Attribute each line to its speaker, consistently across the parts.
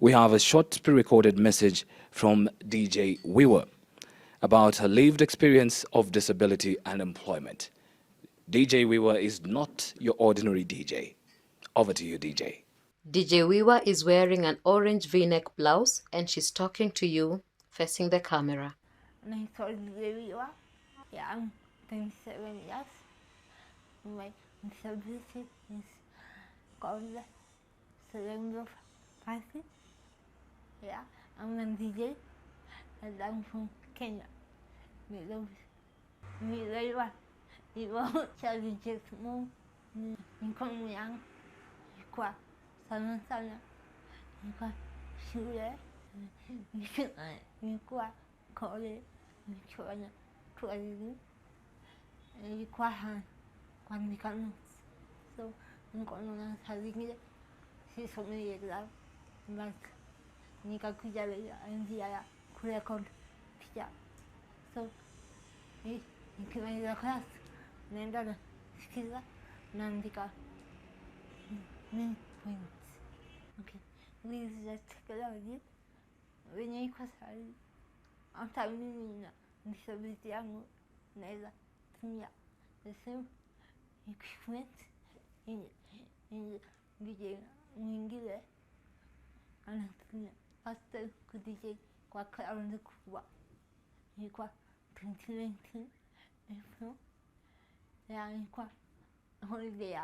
Speaker 1: we have a short pre-recorded message from DJ Wiwa about her lived experience of disability and employment. DJ Wiwa is not your ordinary DJ. Over to you, DJ.
Speaker 2: DJ Wiwa is wearing an orange V-neck blouse and she's talking to you, facing the camera.
Speaker 3: I'm DJ Wiwa. Yeah, I'm 27 years. My disability is called cerebral palsy. Yeah, I'm a DJ and I'm from Kenya. Challenges more in young, qua sana qua shule, qua college, qua quan become so I'm going to having it. She's so many years old, like Nika Kujala and the Kurakon Pia. So you can make the class, Nanda Skilla, Nandika. Points. Okay, please just take a look at it. When you cross, I'm telling you, disability, I'm neither to me. The same equipment in DJ Wingile and after could DJ quack around the Kuba. You quack 2019 April. Yeah, you quack holiday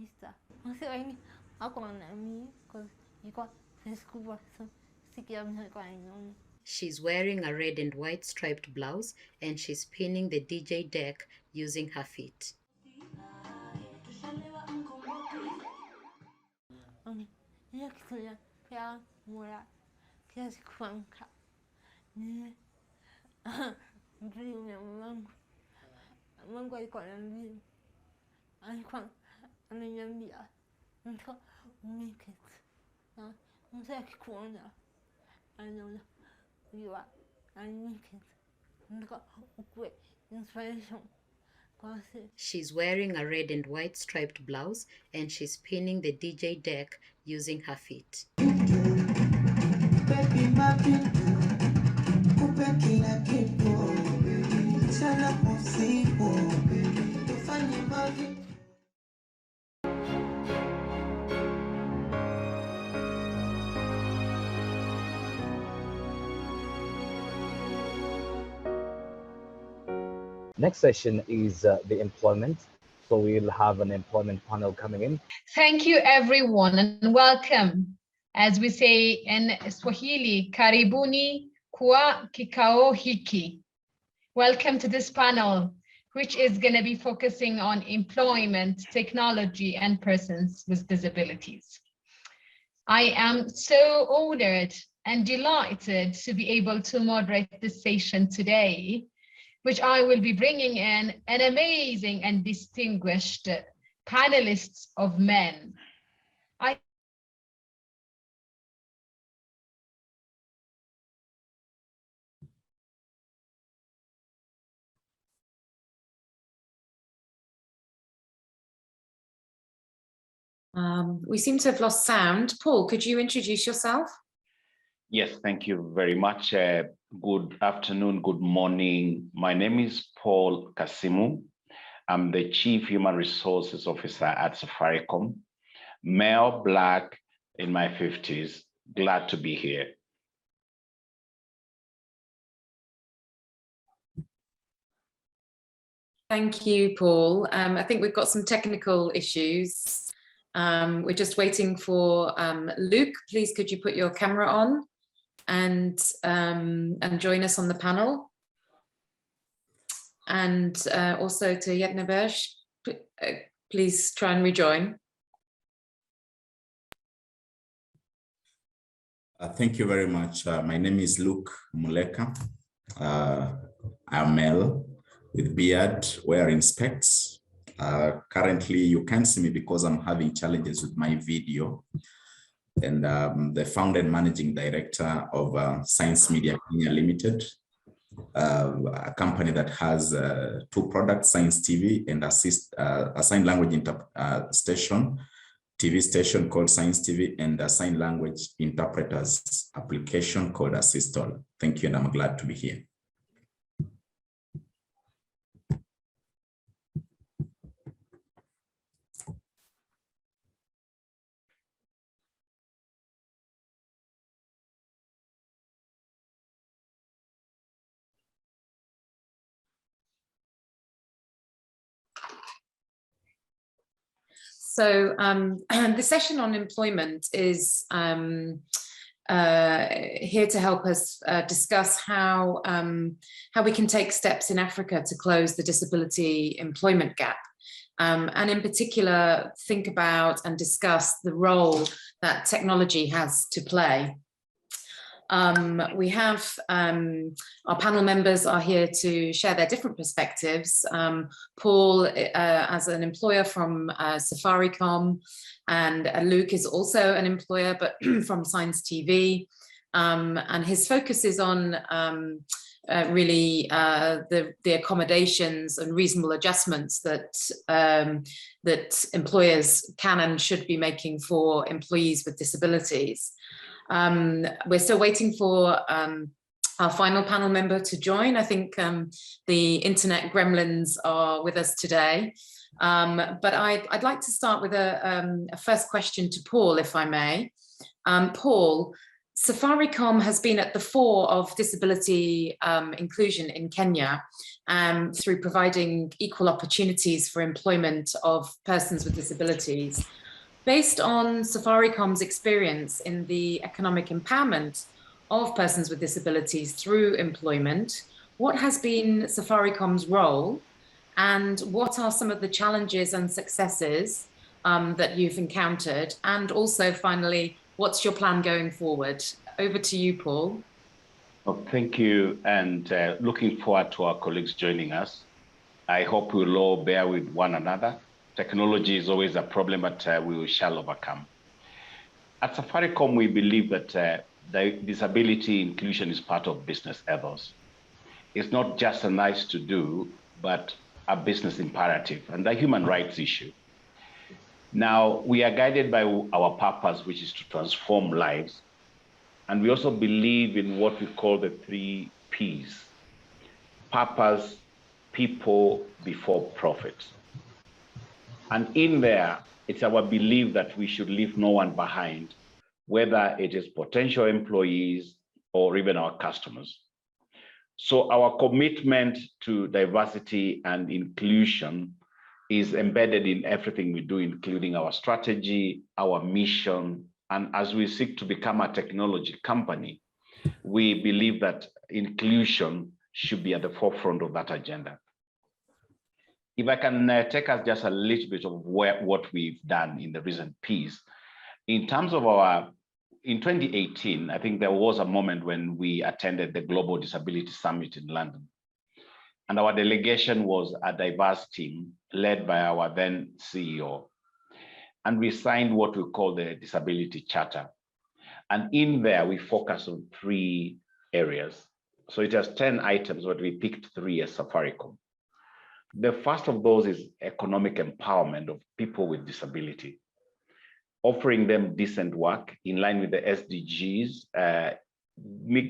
Speaker 3: Easter. I'm saying I can't me because you got this Kuba so sick of going on.
Speaker 2: She's wearing a red and white striped blouse and she's spinning the DJ deck using her feet. She's wearing a red and white striped blouse and she's spinning the DJ deck using her feet.
Speaker 1: Next session is the employment. So we'll have an employment panel coming in.
Speaker 4: Thank you, everyone, and welcome. As we say in Swahili, karibuni kwa kikao hiki. Welcome to this panel, which is going to be focusing on employment, technology, and persons with disabilities. I am so honored and delighted to be able to moderate this session today, which I will be bringing in an amazing and distinguished panelists of men.
Speaker 5: We seem to have lost sound. Paul, could you introduce yourself?
Speaker 6: Yes, thank you very much. Good afternoon, good morning. My name is Paul Kasimu. I'm the Chief Human Resources Officer at Safaricom. Male, Black, in my 50s. Glad to be here.
Speaker 5: Thank you, Paul. I think we've got some technical issues. We're just waiting for Luke. Please, could you put your camera on and join us on the panel? And also to Yetnebersh, please try and rejoin.
Speaker 7: Thank you very much. My name is Luke Muleka. I'm male with beard, wearing specs. Currently, you can't see me because I'm having challenges with my video. And the founder and managing director of Science Media Kenya Limited, a company that has two products, Science TV and a sign language station TV station called Science TV and a sign language interpreters application called Assistol. Thank you, and I'm glad to be here.
Speaker 5: So the session on employment is here to help us discuss how we can take steps in Africa to close the disability employment gap. And in particular, think about and discuss the role that technology has to play. We have our panel members are here to share their different perspectives. Paul, as an employer from Safaricom, and Luke is also an employer, but from Science TV. And his focus is on really the accommodations and reasonable adjustments that that employers can and should be making for employees with disabilities. We're still waiting for our final panel member to join. I think the internet gremlins are with us today. But I'd like to start with a first question to Paul, if I may. Paul, Safaricom has been at the fore of disability inclusion in Kenya through providing equal opportunities for employment of persons with disabilities. Based on Safaricom's experience in the economic empowerment of persons with disabilities through employment, what has been Safaricom's role, and what are some of the challenges and successes that you've encountered? And also, finally, what's your plan going forward? Over to you, Paul.
Speaker 6: Well, thank you, and looking forward to our colleagues joining us. I hope we'll all bear with one another. Technology is always a problem, but we shall overcome. At Safaricom, we believe that the disability inclusion is part of business ethos. It's not just a nice to do, but a business imperative and a human rights issue. Now, we are guided by our purpose, which is to transform lives. And we also believe in what we call the 3 Ps: purpose, people, before profit. And in there, it's our belief that we should leave no one behind, whether it is potential employees or even our customers. So our commitment to diversity and inclusion is embedded in everything we do, including our strategy, our mission. And as we seek to become a technology company, we believe that inclusion should be at the forefront of that agenda. If I can take us just a little bit of what we've done in the recent piece, in terms of in 2018, I think there was a moment when we attended the Global Disability Summit in London. And our delegation was a diverse team led by our then CEO. And we signed what we call the Disability Charter. And in there, we focus on 3 areas. So it has 10 items, but we picked 3 as Safaricom. The first of those is economic empowerment of people with disability, offering them decent work in line with the SDGs,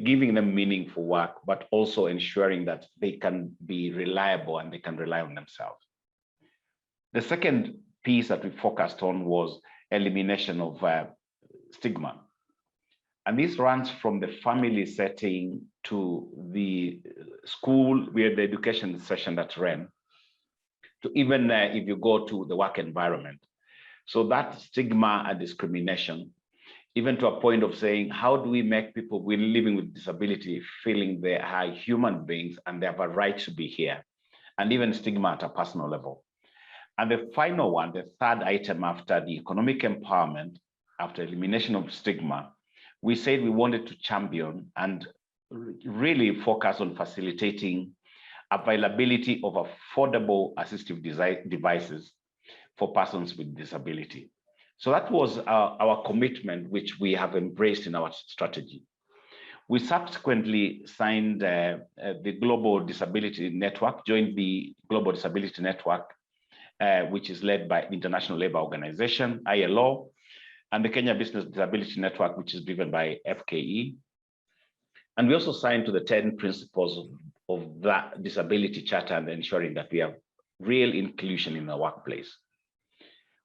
Speaker 6: giving them meaningful work, but also ensuring that they can be reliable and they can rely on themselves. The second piece that we focused on was elimination of stigma. And this runs from the family setting to the school, where the education session that ran, to even if you go to the work environment. So that stigma and discrimination, even to a point of saying, how do we make people living with disability feeling they are human beings and they have a right to be here, and even stigma at a personal level. And the final one, the third item after the economic empowerment, after elimination of stigma, we said we wanted to champion and really focus on facilitating availability of affordable assistive devices for persons with disability. So that was our commitment, which we have embraced in our strategy. We subsequently signed the Global Disability Network, joined the Global Disability Network which is led by the International Labour Organization, ILO, and the Kenya Business Disability Network, which is driven by FKE. And we also signed to the 10 principles of that disability charter and ensuring that we have real inclusion in the workplace.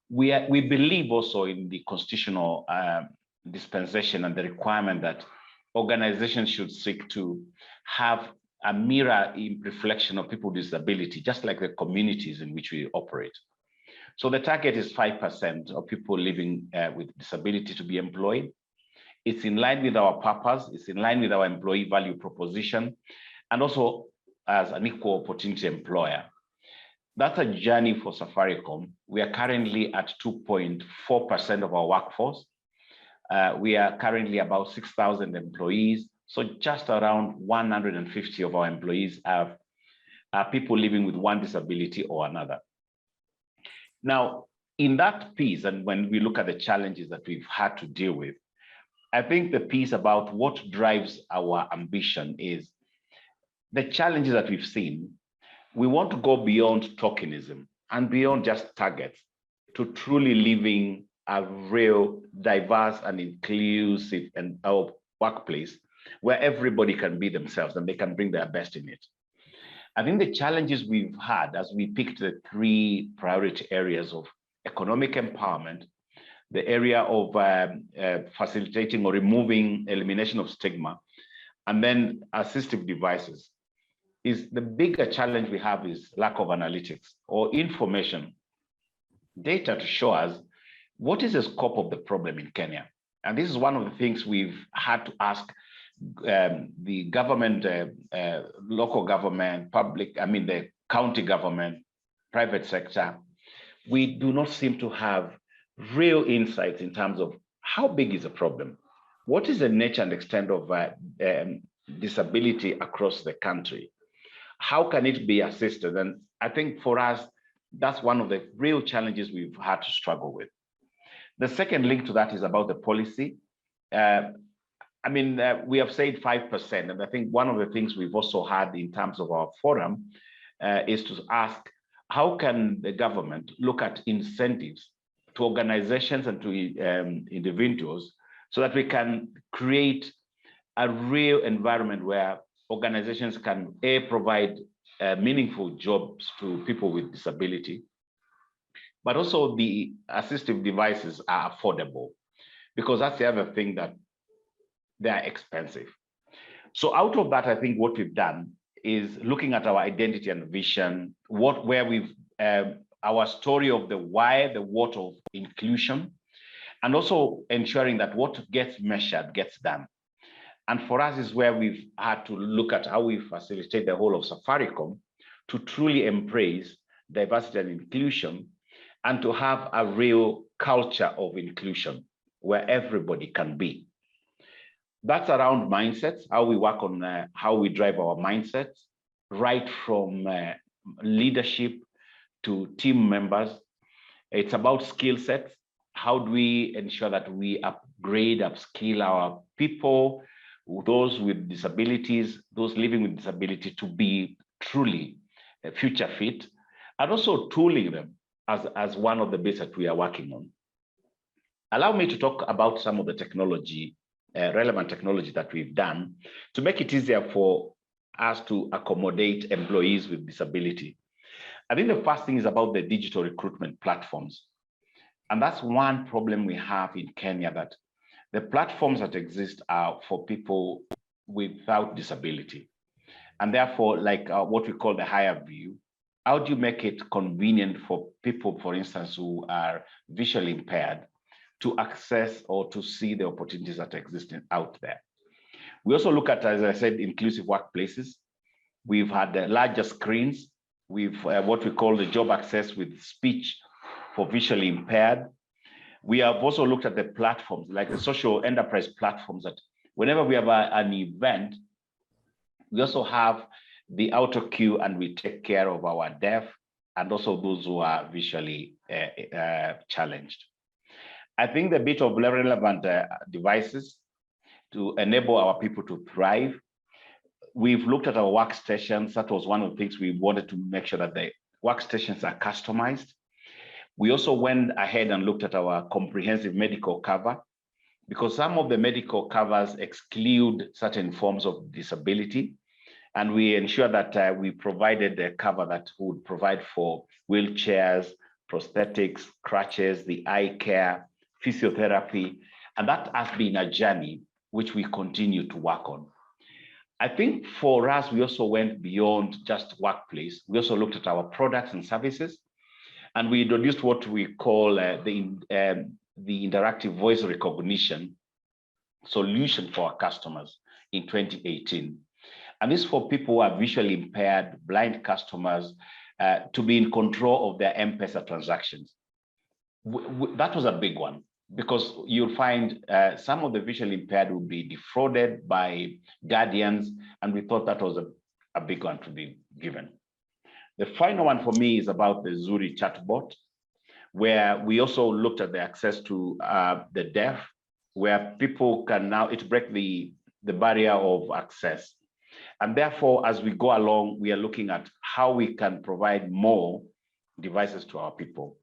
Speaker 6: We believe also in the constitutional dispensation and the requirement that organizations should seek to have a mirror reflection of people with disability, just like the communities in which we operate. So the target is 5% of people living with disability to be employed. It's in line with our purpose, it's in line with our employee value proposition, and also as an equal opportunity employer. That's a journey for Safaricom. We are currently at 2.4% of our workforce. We are currently about 6,000 employees. So just around 150 of our employees are people living with one disability or another. Now, in that piece, and when we look at the challenges that we've had to deal with, I think the piece about what drives our ambition is the challenges that we've seen. We want to go beyond tokenism and beyond just targets to truly living a real diverse and inclusive and our workplace where everybody can be themselves and they can bring their best in it. I think the challenges we've had as we picked the 3 priority areas of economic empowerment, the area of facilitating or removing elimination of stigma, and then assistive devices, is the bigger challenge we have is lack of analytics or information, data to show us what is the scope of the problem in Kenya. And this is one of the things we've had to ask the government, local government, the county government, private sector. We do not seem to have real insights in terms of how big is the problem? What is the nature and extent of disability across the country? How can it be assisted? And I think for us, that's one of the real challenges we've had to struggle with. The second link to that is about the policy. We have said 5%, and I think one of the things we've also had in terms of our forum is to ask, how can the government look at incentives to organizations and to individuals so that we can create a real environment where organizations can provide meaningful jobs to people with disability, but also the assistive devices are affordable, because that's the other thing, that they are expensive. So out of that, I think what we've done is looking at our identity and vision, where we've our story of the why, the what of inclusion, and also ensuring that what gets measured gets done. And for us is where we've had to look at how we facilitate the whole of Safaricom to truly embrace diversity and inclusion, and to have a real culture of inclusion where everybody can be. That's around mindsets, how we work on how we drive our mindsets, right from leadership to team members. It's about skill sets. How do we ensure that we upgrade, upskill our people, those with disabilities, those living with disability, to be truly future fit, and also tooling them as one of the bits that we are working on. Allow me to talk about some of the technology, relevant technology that we've done to make it easier for us to accommodate employees with disability. I think the first thing is about the digital recruitment platforms. And that's one problem we have in Kenya, that the platforms that exist are for people without disability. And therefore, like what we call the higher view, how do you make it convenient for people, for instance, who are visually impaired to access or to see the opportunities that exist out there? We also look at, as I said, inclusive workplaces. We've had larger screens. We've what we call the job access with speech for visually impaired. We have also looked at the platforms, like the social enterprise platforms, that whenever we have an event, we also have the auto queue, and we take care of our deaf and also those who are visually challenged. I think the bit of relevant devices to enable our people to thrive. We've looked at our workstations. That was one of the things we wanted to make sure that the workstations are customized. We also went ahead and looked at our comprehensive medical cover, because some of the medical covers exclude certain forms of disability. And we ensure that we provided a cover that would provide for wheelchairs, prosthetics, crutches, the eye care, physiotherapy. And that has been a journey which we continue to work on. I think for us, we also went beyond just workplace. We also looked at our products and services, and we introduced what we call the interactive voice recognition solution for our customers in 2018. And this is for people who are visually impaired, blind customers, to be in control of their M-Pesa transactions. That was a big one, because you'll find some of the visually impaired will be defrauded by guardians, and we thought that was a big one to be given. The final one for me is about the Zuri chatbot, where we also looked at the access to the deaf, where people can now, it break the barrier of access. And therefore, as we go along, we are looking at how we can provide more devices to our people.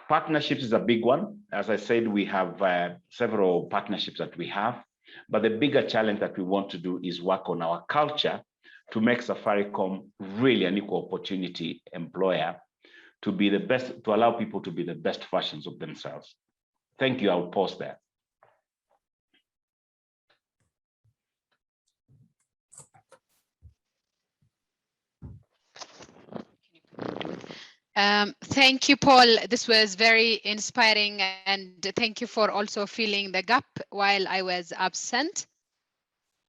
Speaker 6: Partnerships is a big one. As I said, we have several partnerships that we have, but the bigger challenge that we want to do is work on our culture to make Safaricom really an equal opportunity employer, to be the best, to allow people to be the best versions of themselves. Thank you. I will pause there.
Speaker 8: Thank you, Paul. This was very inspiring, and thank you for also filling the gap while I was absent.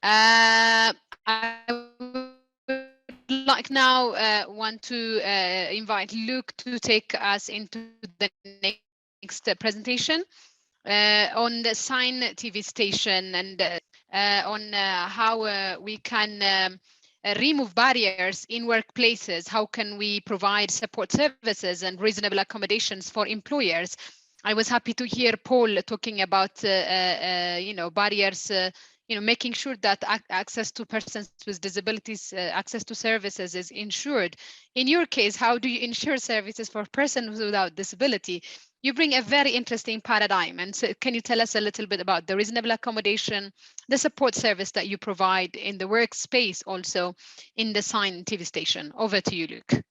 Speaker 8: I would like now want to invite Luke to take us into the next presentation on the Sign TV station, and on how we can remove barriers in workplaces. How can we provide support services and reasonable accommodations for employers? I was happy to hear Paul talking about barriers, making sure that access to persons with disabilities, access to services is ensured. In your case, how do you ensure services for persons without disability? You bring a very interesting paradigm. And so can you tell us a little bit about the reasonable accommodation, the support service that you provide in the workspace, also in the Sign TV station? Over to you, Luke.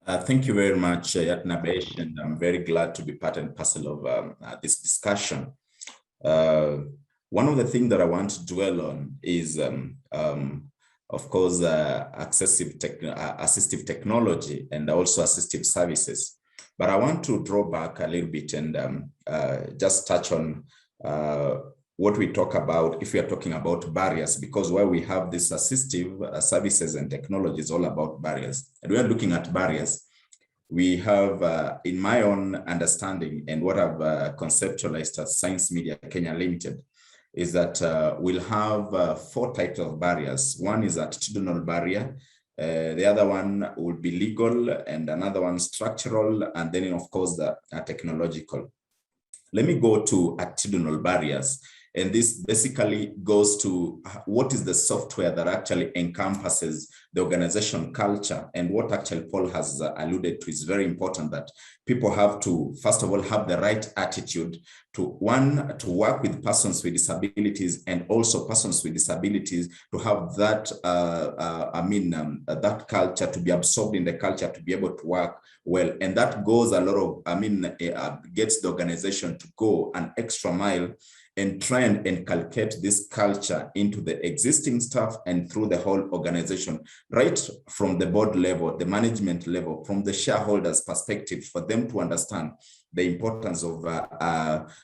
Speaker 7: Thank you very much, Yetnebersh, and I'm very glad to be part and parcel of this discussion. One of the things that I want to dwell on is, of course, assistive technology and also assistive services. But I want to draw back a little bit and just touch on what we talk about if we are talking about barriers, because where we have this assistive services and technology is all about barriers. And we are looking at barriers. We have, in my own understanding and what I've conceptualized as Science Media Kenya Limited, is that we'll have 4 types of barriers. One is attitudinal barrier. The other one would be legal, and another one structural, and then of course the technological. Let me go to attitudinal barriers. And this basically goes to what is the software that actually encompasses the organization culture, and what actually Paul has alluded to is very important, that people have to, first of all, have the right attitude to to work with persons with disabilities, and also persons with disabilities to have that, that culture, to be absorbed in the culture, to be able to work well. And that goes a lot of, gets the organization to go an extra mile and try and inculcate this culture into the existing staff and through the whole organization, right from the board level, the management level, from the shareholders' perspective, for them to understand the importance of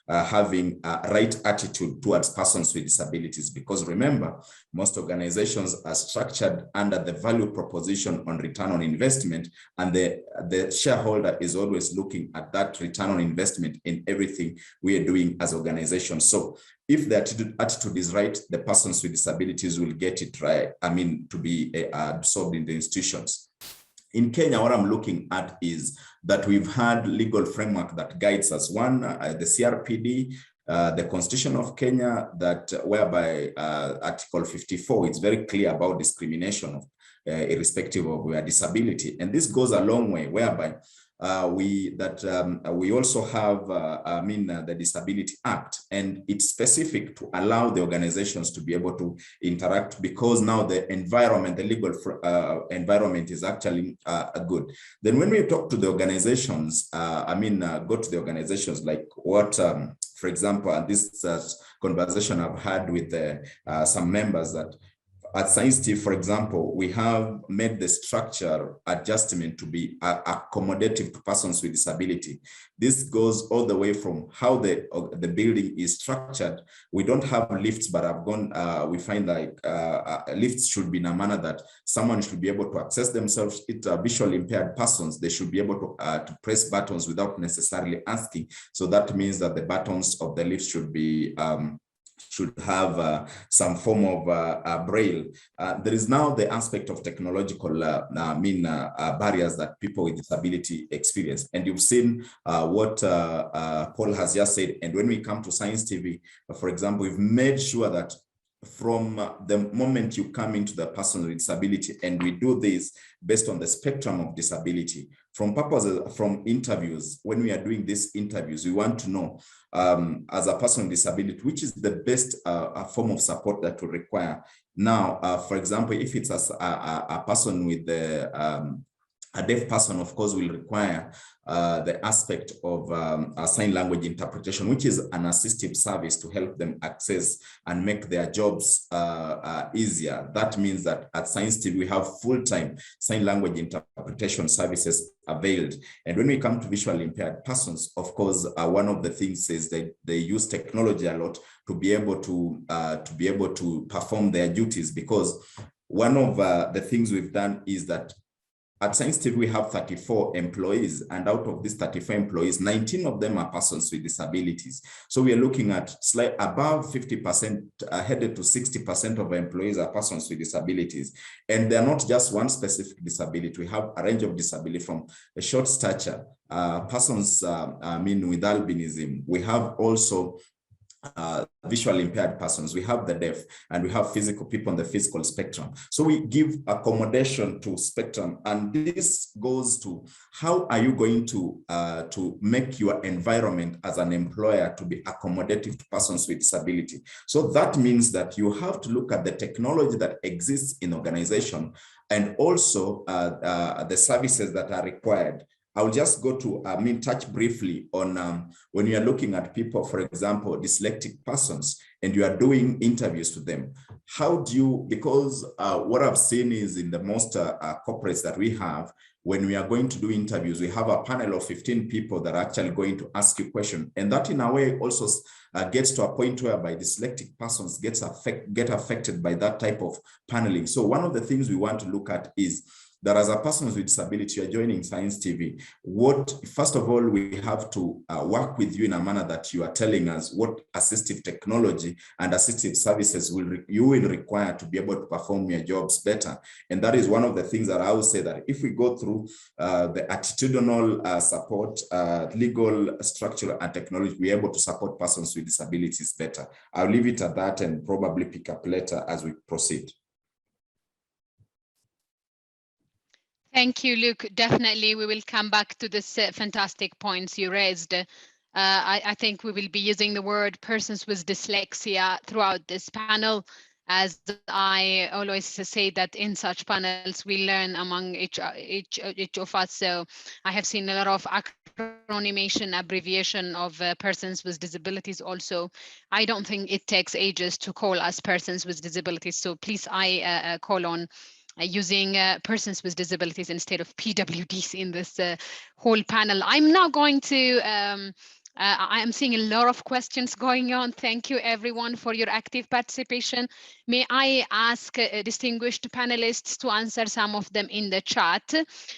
Speaker 7: having a right attitude towards persons with disabilities. Because remember, most organizations are structured under the value proposition on return on investment, and the shareholder is always looking at that return on investment in everything we are doing as organizations. So if the attitude is right, the persons with disabilities will get it right, to be absorbed in the institutions. In Kenya, what I'm looking at is that we've had legal framework that guides us. One, the CRPD, the Constitution of Kenya, that whereby Article 54 is very clear about discrimination irrespective of disability. And this goes a long way, whereby we also have, the Disability Act, and it's specific to allow the organizations to be able to interact, because now the environment, the legal environment is actually good. Then when we talk to the organizations, go to the organizations like what, for example, and this conversation I've had with some members, that at Science, for example, we have made the structure adjustment to be accommodative to persons with disability. This goes all the way from how the building is structured. We don't have lifts, but I've gone, we find like lifts should be in a manner that someone should be able to access themselves. It's visually impaired persons. They should be able to press buttons without necessarily asking. So that means that the buttons of the lift should be should have some form of braille. There is now the aspect of technological barriers that people with disability experience. And you've seen what Paul has just said. And when we come to Science TV, for example, we've made sure that from the moment you come into the person with disability, and we do this based on the spectrum of disability, from purposes, from interviews, when we are doing these interviews, we want to know, as a person with disability, which is the best form of support that we require. Now, for example, if it's a person with a deaf person, of course, will require the aspect of sign language interpretation, which is an assistive service to help them access and make their jobs easier. That means that at Science TV, we have full-time sign language interpretation services availed. And when we come to visually impaired persons, of course, one of the things is that they use technology a lot to be able to perform their duties, because one of the things we've done is that at Science TV, we have 34 employees, and out of these 34 employees, 19 of them are persons with disabilities. So we are looking at slightly above 50%, headed to 60% of our employees are persons with disabilities. And they're not just one specific disability. We have a range of disability, from a short stature, persons with albinism. We have also visually impaired persons, we have the deaf, and we have physical people on the physical spectrum. So we give accommodation to spectrum, and this goes to how are you going to make your environment as an employer to be accommodative to persons with disability. So that means that you have to look at the technology that exists in organization, and also the services that are required. I'll just go to, touch briefly on when you are looking at people, for example, dyslexic persons, and you are doing interviews to them. How do you, because what I've seen is in the most corporates that we have, when we are going to do interviews, we have a panel of 15 people that are actually going to ask you questions. And that in a way also gets to a point whereby dyslexic persons get affected by that type of paneling. So one of the things we want to look at is that as a person with disability, you're joining Science TV. First of all, we have to work with you in a manner that you are telling us what assistive technology and assistive services you will require to be able to perform your jobs better. And that is one of the things that I would say, that if we go through the attitudinal support, legal, structural, and technology, we're able to support persons with disabilities better. I'll leave it at that and probably pick up later as we proceed.
Speaker 8: Thank you, Luke. Definitely, we will come back to this fantastic points you raised. I think we will be using the word persons with dyslexia throughout this panel, as I always say that in such panels, we learn among each of us. So I have seen a lot of acronymation, abbreviation of persons with disabilities also. I don't think it takes ages to call us persons with disabilities. So please, I call on using persons with disabilities instead of PWDs in this whole panel. I'm now going to, I am seeing a lot of questions going on. Thank you everyone for your active participation. May I ask distinguished panelists to answer some of them in the chat?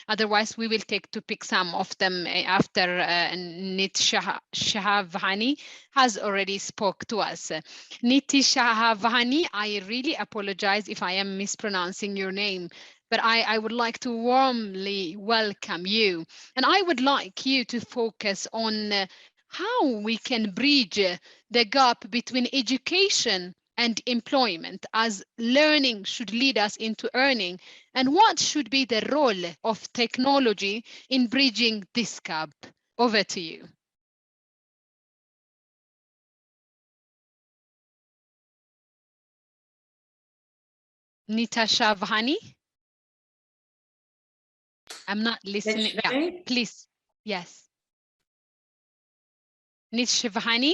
Speaker 8: Otherwise, we will pick some of them after Ntshavheni has already spoke to us. Ntshavheni, I really apologize if I am mispronouncing your name, but I would like to warmly welcome you. And I would like you to focus on how we can bridge the gap between education and employment, as learning should lead us into earning? And what should be the role of technology in bridging this gap? Over to you. Ntshavheni? I'm not listening. Yeah,
Speaker 5: Netshituni?
Speaker 8: please. Yes. Ntshavheni?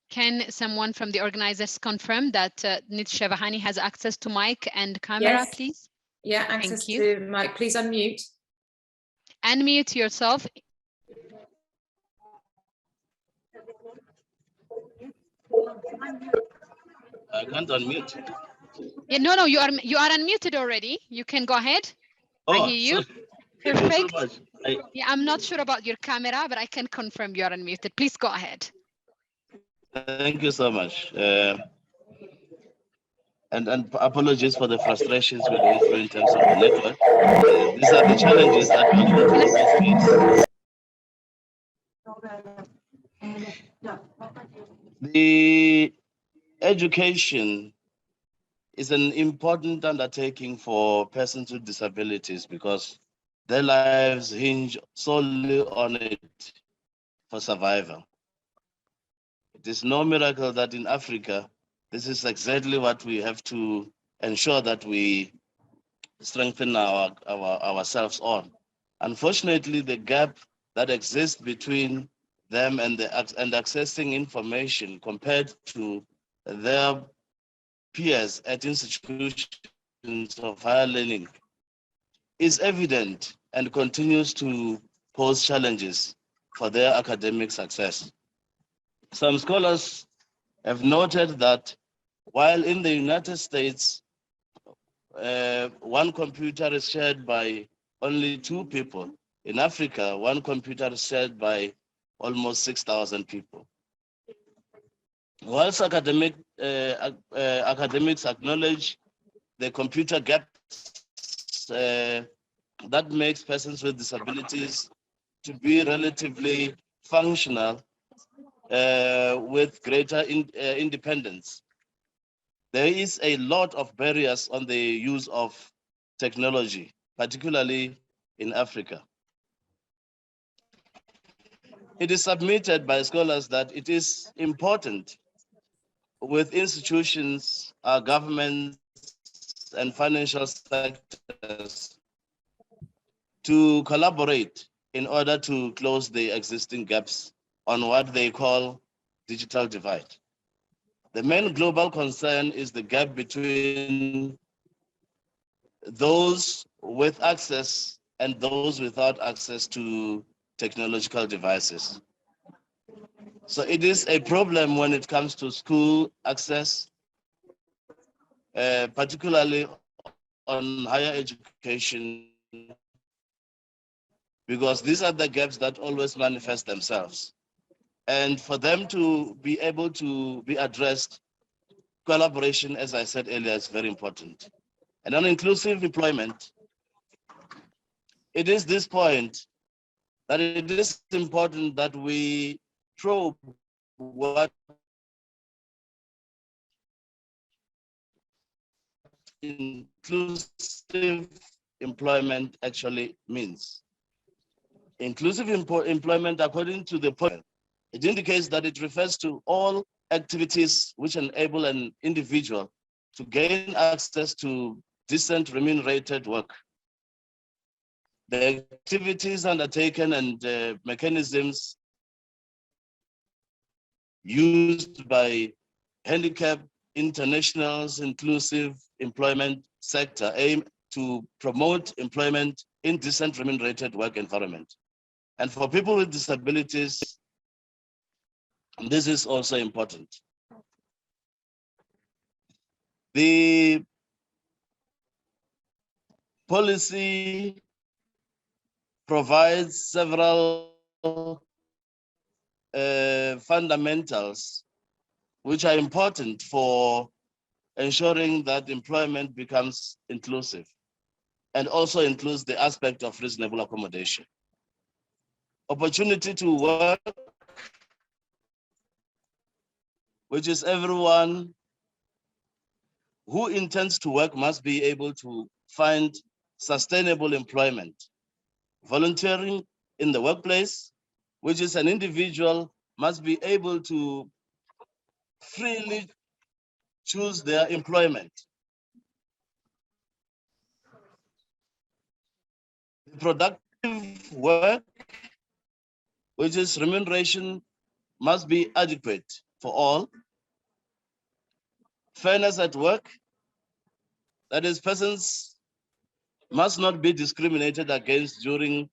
Speaker 8: Can someone from the organizers confirm that Ntshavheni has access to mic and camera,
Speaker 5: Yes.
Speaker 8: please?
Speaker 5: Yeah, access
Speaker 8: Thank you.
Speaker 5: to mic. Please unmute.
Speaker 8: Unmute yourself.
Speaker 9: I can't unmute.
Speaker 8: Yeah, no, you are unmuted already. You can go ahead.
Speaker 9: Oh,
Speaker 8: I hear you.
Speaker 9: Thank you so
Speaker 8: Perfect.
Speaker 9: much.
Speaker 8: Yeah, I'm not sure about your camera, but I can confirm you are unmuted. Please go ahead.
Speaker 9: Thank you so much. And apologies for the frustrations we're going through in terms of the network. These are the challenges that we unfortunately face. The education is an important undertaking for persons with disabilities because their lives hinge solely on it for survival. It is no miracle that in Africa, this is exactly what we have to ensure that we strengthen ourselves on. Unfortunately, the gap that exists between them and accessing information compared to their peers at institutions of higher learning is evident and continues to pose challenges for their academic success. Some scholars have noted that while in the United States, one computer is shared by only 2 people, in Africa, one computer is shared by almost 6,000 people. Whilst academics acknowledge the computer gaps that makes persons with disabilities to be relatively functional with greater independence. There is a lot of barriers on the use of technology, particularly in Africa. It is submitted by scholars that it is important with institutions, our governments, and financial sectors to collaborate in order to close the existing gaps on what they call digital divide. The main global concern is the gap between those with access and those without access to technological devices. So it is a problem when it comes to school access, particularly on higher education, because these are the gaps that always manifest themselves. And for them to be able to be addressed, collaboration, as I said earlier, is very important. And on inclusive employment, it is this point that it is important that we probe what inclusive employment actually means. Inclusive employment, according to the point, it indicates that it refers to all activities which enable an individual to gain access to decent remunerated work. The activities undertaken and mechanisms used by handicapped internationals inclusive employment sector aim to promote employment in decent remunerated work environment. And for people with disabilities, this is also important. The policy provides several fundamentals which are important for ensuring that employment becomes inclusive and also includes the aspect of reasonable accommodation. opportunity to work, which is everyone who intends to work must be able to find sustainable employment. Volunteering in the workplace, which is an individual must be able to freely choose their employment. Productive work, which is remuneration, must be adequate for all. Fairness at work, that is, persons must not be discriminated against during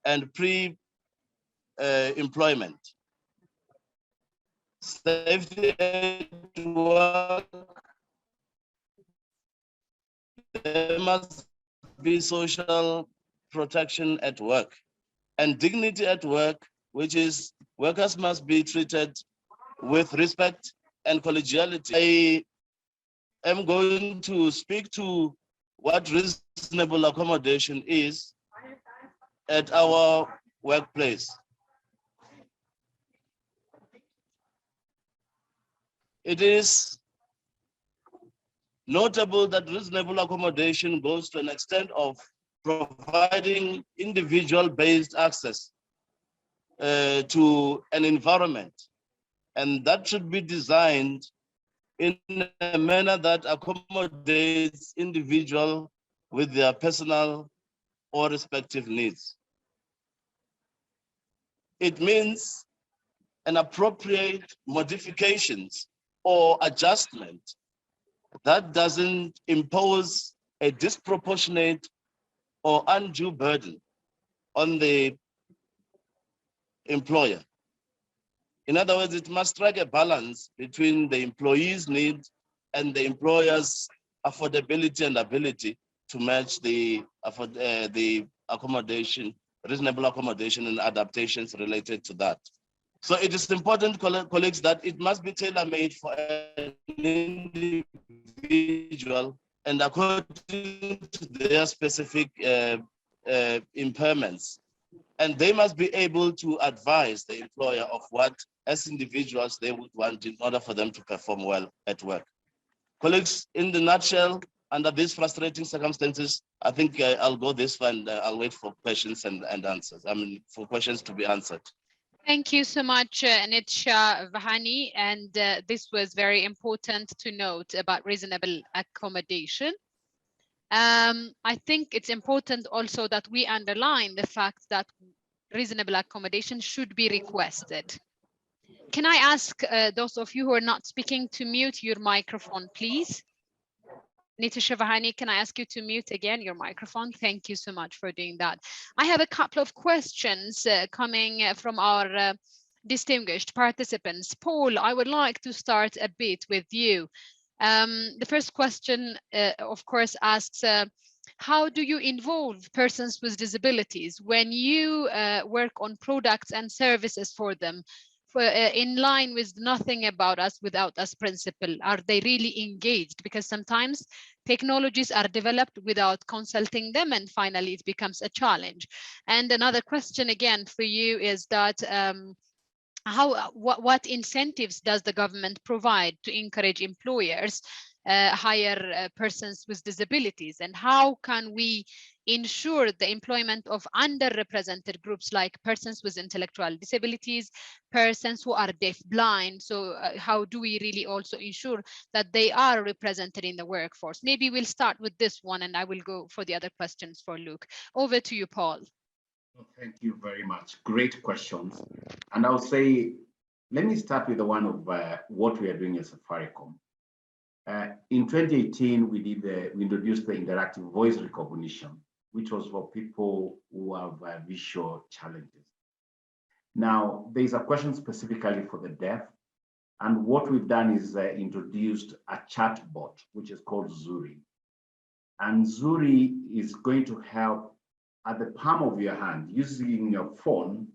Speaker 9: and pre-employment. Safety at work, there must be social protection at work. And dignity at work, which is workers must be treated with respect and collegiality. I am going to speak to what reasonable accommodation is at our workplace. It is notable that reasonable accommodation goes to an extent of providing individual-based access to an environment, and that should be designed in a manner that accommodates individual with their personal or respective needs. It means an appropriate modifications or adjustment that doesn't impose a disproportionate or undue burden on the employer. In other words, it must strike a balance between the employee's needs and the employer's affordability and ability to match the accommodation, reasonable accommodation and adaptations related to that. So it is important, colleagues, that it must be tailor-made for an individual and according to their specific impairments. And they must be able to advise the employer of what, as individuals, they would want in order for them to perform well at work. Colleagues, in the nutshell, under these frustrating circumstances, I think I'll go this far and I'll wait for questions and answers. I mean, for questions to be answered.
Speaker 8: Thank you so much, Ntshavheni. And this was very important to note about reasonable accommodation. I think it's important also that we underline the fact that reasonable accommodation should be requested. Can I ask those of you who are not speaking to mute your microphone, please? Ntshavheni, can I ask you to mute again your microphone? Thank you so much for doing that. I have a couple of questions coming from our distinguished participants. Paul, I would like to start a bit with you. The first question, of course, asks, how do you involve persons with disabilities when you work on products and services for them? In line with nothing about us without us principle? Are they really engaged? Because sometimes technologies are developed without consulting them, and finally it becomes a challenge. And another question again for you is that what incentives does the government provide to encourage employers hire persons with disabilities, and how can we ensure the employment of underrepresented groups like persons with intellectual disabilities, persons who are deaf blind? So how do we really also ensure that they are represented in the workforce? Maybe we'll start with this one and I will go for the other questions for Luke. Over to you, Paul.
Speaker 10: Thank you very much. Great questions. And I'll say, let me start with the one of what we are doing at Safaricom. In 2018, we introduced the interactive voice recognition, which was for people who have visual challenges. Now, there's a question specifically for the deaf. And what we've done is introduced a chatbot, which is called Zuri. And Zuri is going to help at the palm of your hand, using your phone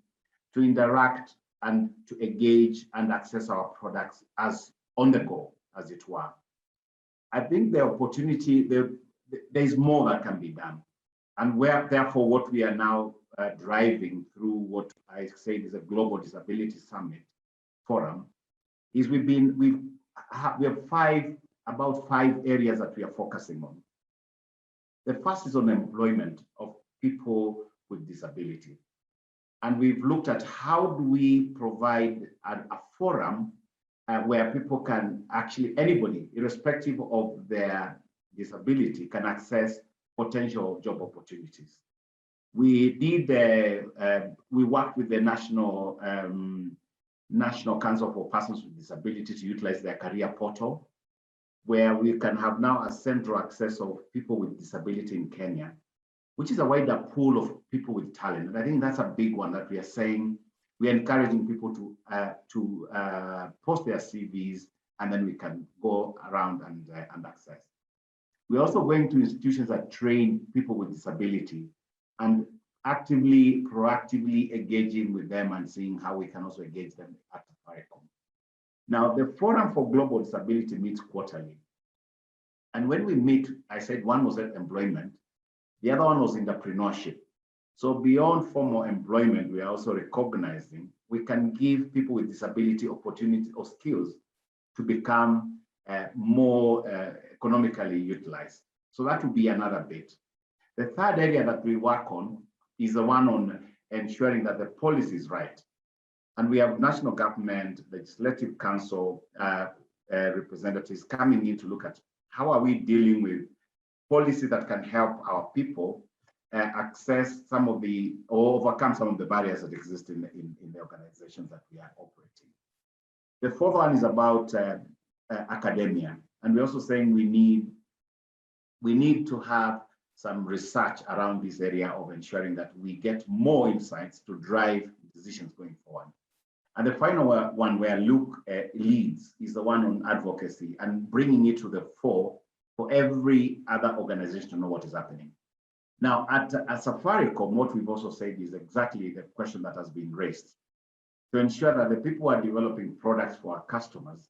Speaker 10: to interact and to engage and access our products as on the go, as it were. I think the opportunity, there is more that can be done. And therefore, what we are now driving through what I said is a Global Disability Summit Forum is we have about five areas that we are focusing on. The first is on employment of people with disability. And we've looked at how do we provide a forum where people can actually, anybody, irrespective of their disability, can access potential job opportunities. We worked with the National Council for Persons with Disabilities to utilize their career portal, where we can have now a central access of people with disability in Kenya, which is a wider pool of people with talent. And I think that's a big one that we are saying. We're encouraging people to post their CVs, and then we can go around and access. We're also going to institutions that train people with disability and actively, proactively engaging with them and seeing how we can also engage them at Safaricom. Now, the Forum for Global Disability meets quarterly. And when we meet, I said one was at employment, the other one was entrepreneurship. So beyond formal employment, we are also recognizing we can give people with disability opportunity or skills to become more economically utilized. So that would be another bit. The third area that we work on is the one on ensuring that the policy is right. And we have national government, legislative council representatives coming in to look at how are we dealing with policy that can help our people access some of the, or overcome some of the barriers that exist in the organizations that we are operating. The fourth one is about academia. And we're also saying we need to have some research around this area of ensuring that we get more insights to drive decisions going forward. And the final one where Luke leads is the one on advocacy and bringing it to the fore for every other organization to know what is happening. Now, at Safaricom, what we've also said is exactly the question that has been raised, to ensure that the people who are developing products for our customers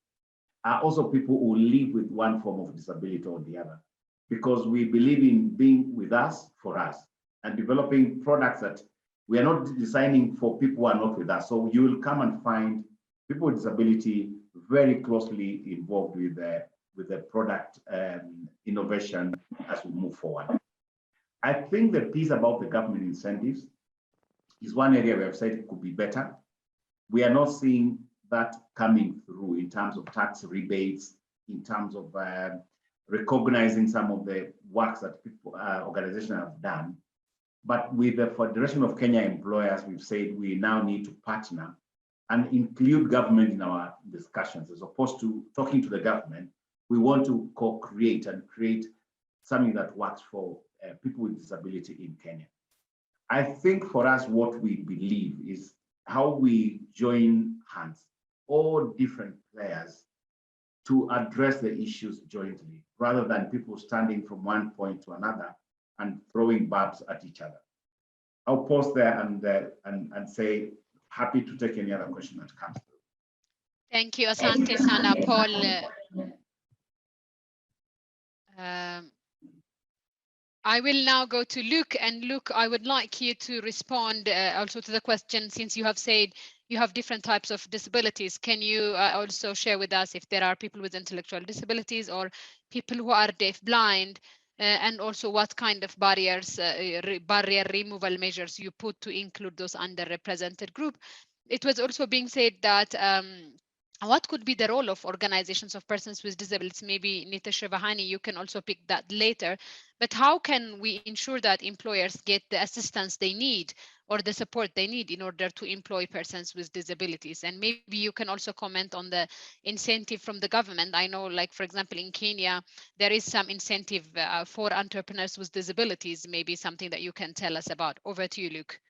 Speaker 10: are also people who live with one form of disability or the other, because we believe in being with us for us and developing products that we are not designing for people who are not with us. So you will come and find people with disability very closely involved with the product innovation as we move forward. I think the piece about the government incentives is one area we have said it could be better. We are not seeing that coming through in terms of tax rebates, in terms of recognizing some of the works that people, organizations have done. But with the Federation of Kenya Employers, we've said we now need to partner and include government in our discussions. As opposed to talking to the government, we want to co-create and create something that works for people with disability in Kenya. I think for us, what we believe is how we join hands, all different players, to address the issues jointly, rather than people standing from one point to another and throwing barbs at each other. I'll pause there and say, happy to take any other question that comes through.
Speaker 8: Thank you, Asante Sana, Paul. I will now go to Luke, and Luke, I would like you to respond also to the question, since you have said you have different types of disabilities. Can you also share with us if there are people with intellectual disabilities or people who are deaf blind, and also what kind of barriers, barrier removal measures you put to include those underrepresented group? It was also being said that what could be the role of organizations of persons with disabilities? Maybe Ntshavheni, you can also pick that later. But how can we ensure that employers get the assistance they need or the support they need in order to employ persons with disabilities? And maybe you can also comment on the incentive from the government. I know, like, for example, in Kenya, there is some incentive for entrepreneurs with disabilities, maybe something that you can tell us about. Over to you, Luke.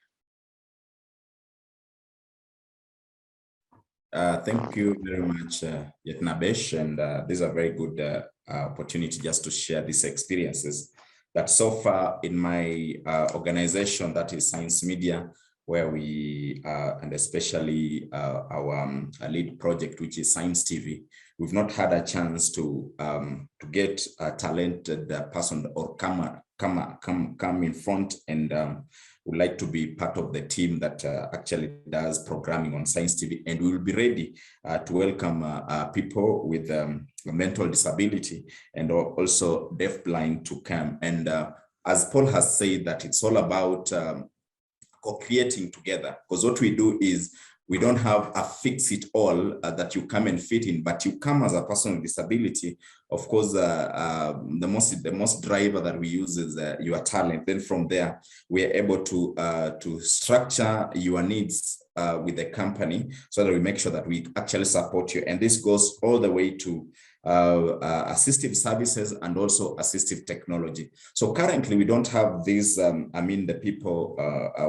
Speaker 7: Thank you very much, Yetnebersh, and this is a very good opportunity just to share these experiences that so far in my organization, that is Science Media, where we, and especially our lead project, which is Science TV, we've not had a chance to get a talented person or come come in front and would like to be part of the team that actually does programming on Science TV, and we will be ready to welcome people with mental disability and also deafblind to come. And as Paul has said, that it's all about co-creating together, because what we do is we don't have a fix-it-all that you come and fit in, but you come as a person with disability. Of course, the most driver that we use is your talent. Then from there, we are able to structure your needs with the company so that we make sure that we actually support you. And this goes all the way to assistive services and also assistive technology. So currently we don't have these, the people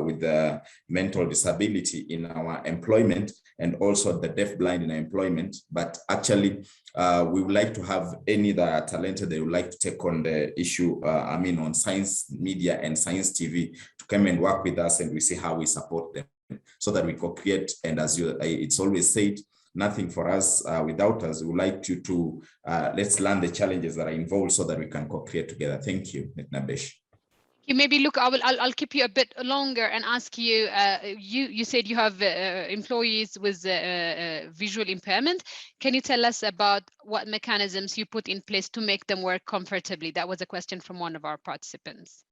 Speaker 7: with the mental disability in our employment, and also the deafblind in our employment, but actually we would like to have any that are talented, they would like to take on the issue, on science media and science TV, to come and work with us, and we see how we support them so that we co-create. And as it's always said, nothing for us without us. We would like you to let's learn the challenges that are involved so that we can co-create together. Thank you, Yetnebersh.
Speaker 8: Maybe look, I'll keep you a bit longer and ask you. You said you have employees with visual impairment. Can you tell us about what mechanisms you put in place to make them work comfortably? That was a question from one of our participants.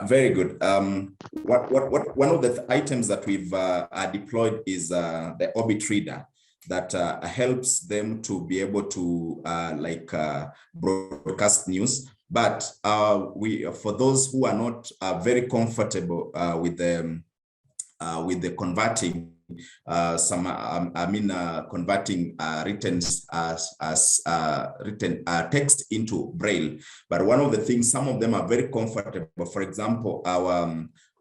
Speaker 7: Very good. One of the items that we've deployed is the Orbit Reader that helps them to be able to broadcast news. But for those who are not very comfortable with the converting converting written text into Braille. But one of the things, some of them are very comfortable. For example,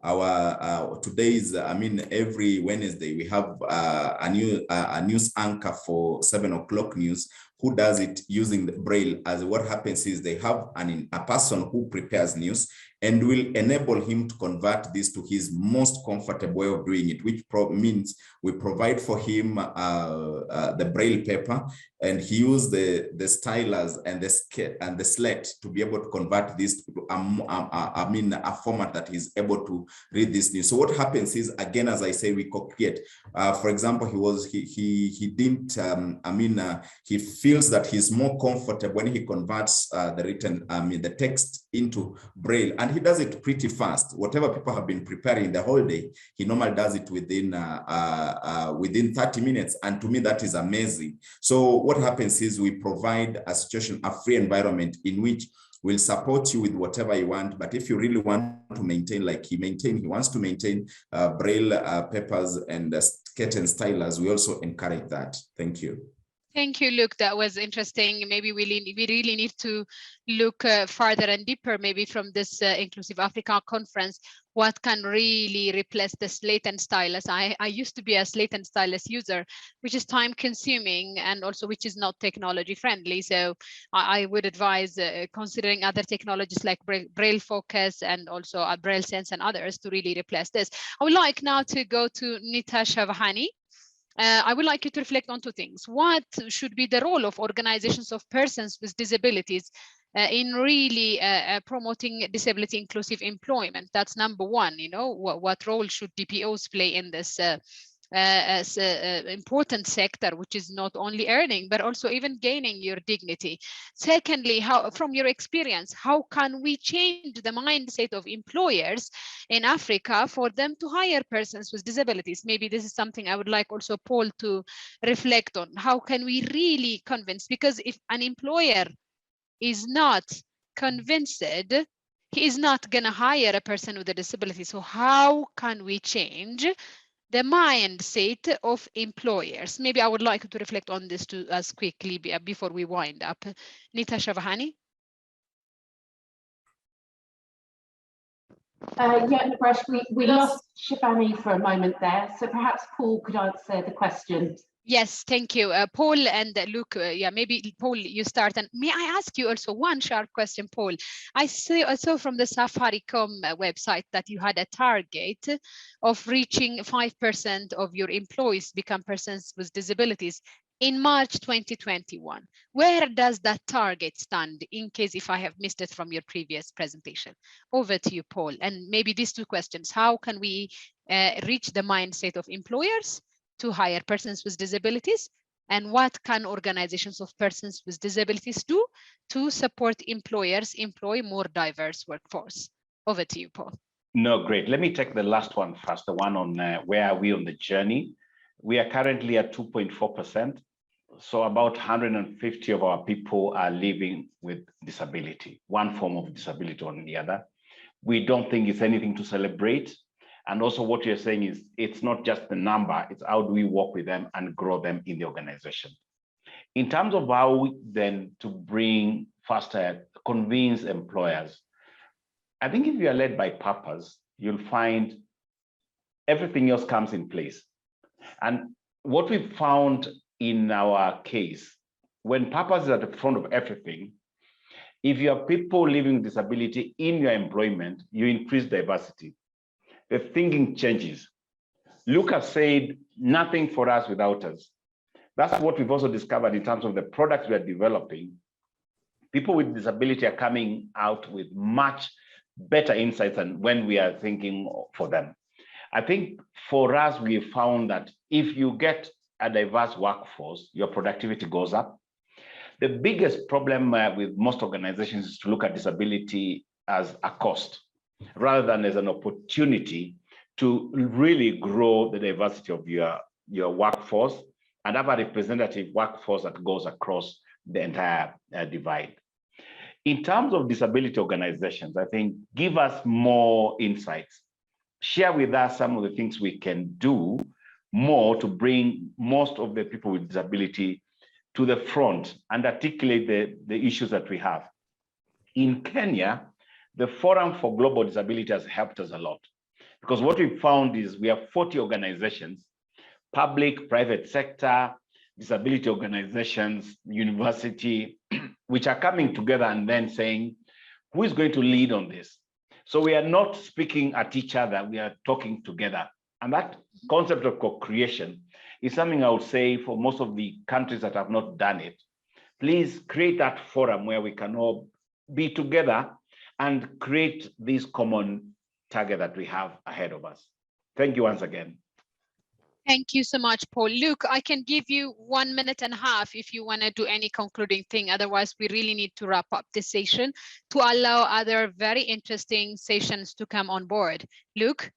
Speaker 7: our today's, every Wednesday we have a news anchor for 7 o'clock news who does it using the Braille. As what happens is they have a person who prepares news and will enable him to convert this to his most comfortable way of doing it, which means we provide for him the Braille paper, and he uses the stylus and the slate to be able to convert this to a format that he's able to read this news. So what happens is, again, as I say, we co-create. For example, he feels that he's more comfortable when he converts the text into Braille, and he does it pretty fast. Whatever people have been preparing the whole day, he normally does it within 30 minutes, and to me that is amazing. So what happens is we provide a free environment in which we'll support you with whatever you want. But if you really want to maintain, like he wants to maintain Braille papers and sketch and stylus, we also encourage that. Thank you.
Speaker 8: Thank you, Luke. That was interesting. Maybe we really need to look farther and deeper, maybe from this Inclusive Africa conference, what can really replace the slate and stylus. I used to be a slate and stylus user, which is time consuming and also which is not technology friendly. So I would advise considering other technologies like Braille Focus and also Braille Sense and others to really replace this. I would like now to go to Ntshavheni. I would like you to reflect on 2 things. What should be the role of organizations of persons with disabilities in really promoting disability inclusive employment? That's number 1. You know, what role should DPOs play in this as an important sector, which is not only earning, but also even gaining your dignity? Secondly, how, from your experience, how can we change the mindset of employers in Africa for them to hire persons with disabilities? Maybe this is something I would like also Paul to reflect on. How can we really convince? Because if an employer is not convinced, he is not going to hire a person with a disability. So how can we change the mindset of employers? Maybe I would like to reflect on this to us quickly before we wind up. Ntshavheni.
Speaker 11: Yetnebersh, we lost Shabani for a moment there, so perhaps Paul could answer the question.
Speaker 8: Yes, thank you. Paul and Luke, yeah, maybe Paul, you start. And may I ask you also one sharp question, Paul? I saw from the Safaricom website that you had a target of reaching 5% of your employees become persons with disabilities. in March 2021. Where does that target stand, in case if I have missed it from your previous presentation? Over to you, Paul. And maybe these two questions: how can we reach the mindset of employers to hire persons with disabilities? And what can organizations of persons with disabilities do to support employers employ more diverse workforce? Over to you, Paul.
Speaker 6: No, great. Let me take the last one first, the one on where are we on the journey. We are currently at 2.4%. So about 150 of our people are living with disability, one form of disability or the other. We don't think it's anything to celebrate. And also what you're saying is it's not just the number, it's how do we work with them and grow them in the organization. In terms of how we then to bring faster, convince employers, I think if you are led by purpose, you'll find everything else comes in place. And what we found in our case, when purpose is at the front of everything, if you have people living with disability in your employment, you increase diversity. The thinking changes. Lucas said, nothing for us without us. That's what we've also discovered in terms of the products we are developing. People with disability are coming out with much better insights than when we are thinking for them. I think for us, we found that if you get a diverse workforce, your productivity goes up. The biggest problem with most organizations is to look at disability as a cost, rather than as an opportunity to really grow the diversity of your workforce and have a representative workforce that goes across the entire divide. In terms of disability organizations, I think give us more insights. Share with us some of the things we can do more to bring most of the people with disability to the front and articulate the issues that we have. In Kenya, the Forum for Global Disability has helped us a lot, because what we found is we have 40 organizations, public, private sector, disability organizations, university, which are coming together and then saying, who is going to lead on this? So we are not speaking at each other, we are talking together. And that concept of co-creation is something I would say for most of the countries that have not done it. Please create that forum where we can all be together and create this common target that we have ahead of us. Thank you once again.
Speaker 8: Thank you so much, Paul. Luke, I can give you 1.5 minutes if you want to do any concluding thing. Otherwise, we really need to wrap up this session to allow other very interesting sessions to come on board. Luke?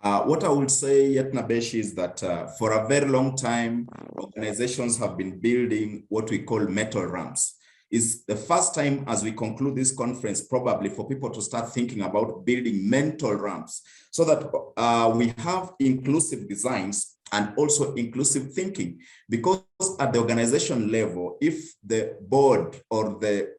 Speaker 7: What I would say, Yetnebersh, is that for a very long time, organizations have been building what we call metal ramps. It's the first time as we conclude this conference, probably for people to start thinking about building mental ramps so that we have inclusive designs and also inclusive thinking. Because at the organization level, if the board or the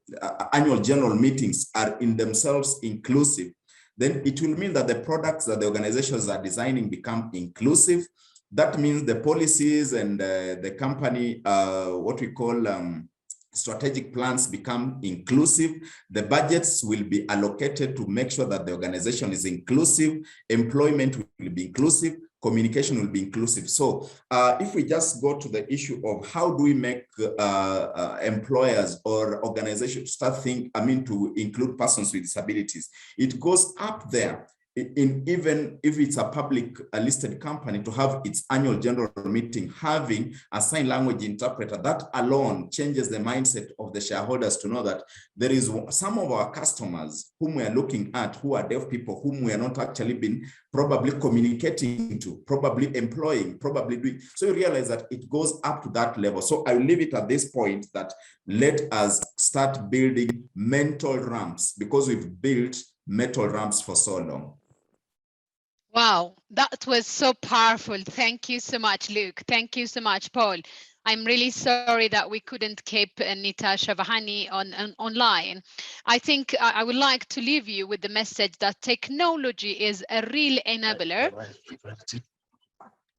Speaker 7: annual general meetings are in themselves inclusive, then it will mean that the products that the organizations are designing become inclusive. That means the policies and the company, what we call strategic plans become inclusive. The budgets will be allocated to make sure that the organization is inclusive. Employment will be inclusive. Communication will be inclusive. So if we just go to the issue of how do we make employers or organizations start to include persons with disabilities, it goes up there. Even if it's a public listed company, to have its annual general meeting having a sign language interpreter, that alone changes the mindset of the shareholders to know that there is some of our customers whom we are looking at who are deaf people, whom we are not actually been probably communicating to, probably employing, probably doing. So you realize that it goes up to that level. So I will leave it at this point that let us start building mental ramps, because we've built metal ramps for so long.
Speaker 8: Wow, that was so powerful. Thank you so much, Luke. Thank you so much, Paul. I'm really sorry that we couldn't keep Ntshavheni online. I think I would like to leave you with the message that technology is a real enabler.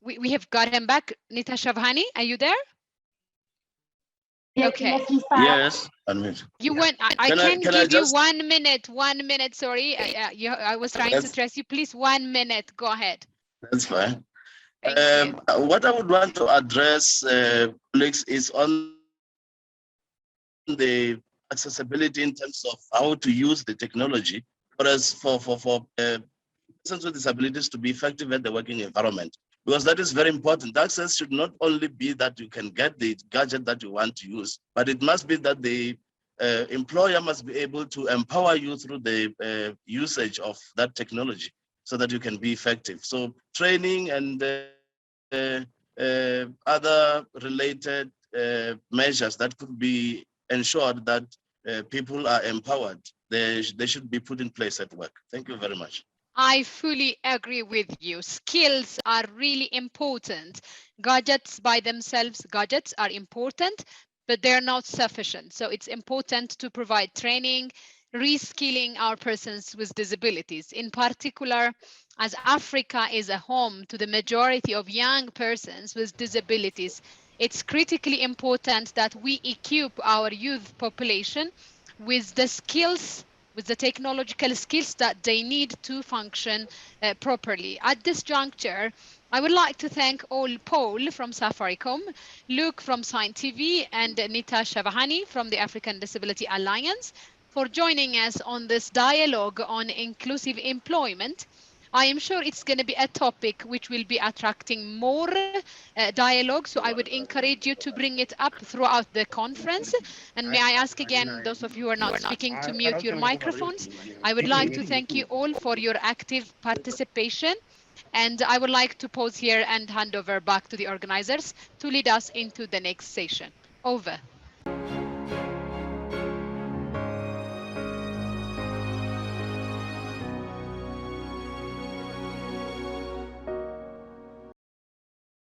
Speaker 8: We have got him back. Ntshavheni, are you there? Okay.
Speaker 9: Yes.
Speaker 8: You went. I can give you 1 minute. 1 minute. Sorry, I was trying to stress you. Please, 1 minute. Go ahead.
Speaker 9: That's fine. What I would want to address, colleagues is on the accessibility in terms of how to use the technology, whereas for persons with disabilities to be effective at the working environment, because that is very important. Access should not only be that you can get the gadget that you want to use, but it must be that the employer must be able to empower you through the usage of that technology so that you can be effective. So training and other related measures that could be ensured that people are empowered, they should be put in place at work. Thank you very much.
Speaker 8: I fully agree with you. Skills are really important. Gadgets by themselves, gadgets are important, but they're not sufficient. So it's important to provide training, reskilling our persons with disabilities. In particular, as Africa is a home to the majority of young persons with disabilities, it's critically important that we equip our youth population with the skills, with the technological skills that they need to function properly. At this juncture, I would like to thank all Paul from Safaricom, Luke from Sign TV, and Ntshavheni from the African Disability Alliance for joining us on this dialogue on inclusive employment. I am sure it's going to be a topic which will be attracting more dialogue. So I would encourage you to bring it up throughout the conference. And may I ask again, those of you who are not speaking, to mute your microphones. I would like to thank you all for your active participation. And I would like to pause here and hand over back to the organizers to lead us into the next session. Over.